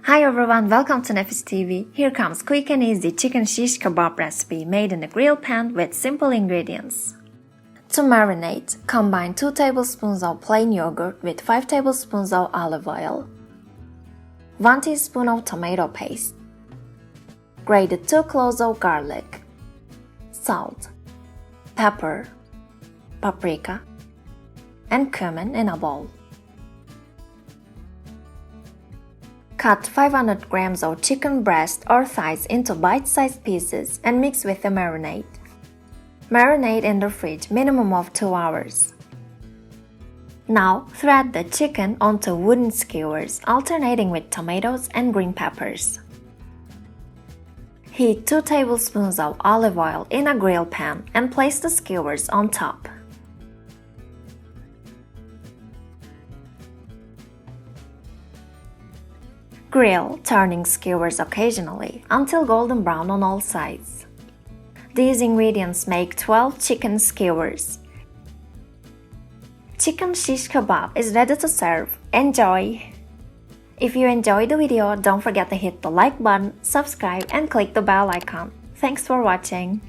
Hi everyone, welcome to Nefis TV. Here comes quick and easy chicken shish kebab recipe made in a grill pan with simple ingredients. To marinate, combine 2 tablespoons of plain yogurt with 5 tablespoons of olive oil, 1 teaspoon of tomato paste, grated 2 cloves of garlic, salt, pepper, paprika, and cumin in a bowl. Cut 500 grams of chicken breast or thighs into bite-sized pieces and mix with the marinade. Marinate in the fridge minimum of 2 hours. Now thread the chicken onto wooden skewers, alternating with tomatoes and green peppers. Heat 2 tablespoons of olive oil in a grill pan and place the skewers on top. Grill, turning skewers occasionally until golden brown on all sides. These ingredients make 12 chicken skewers. Chicken shish kebab is ready to serve. Enjoy! If you enjoyed the video, don't forget to hit the like button, subscribe, and click the bell icon. Thanks for watching!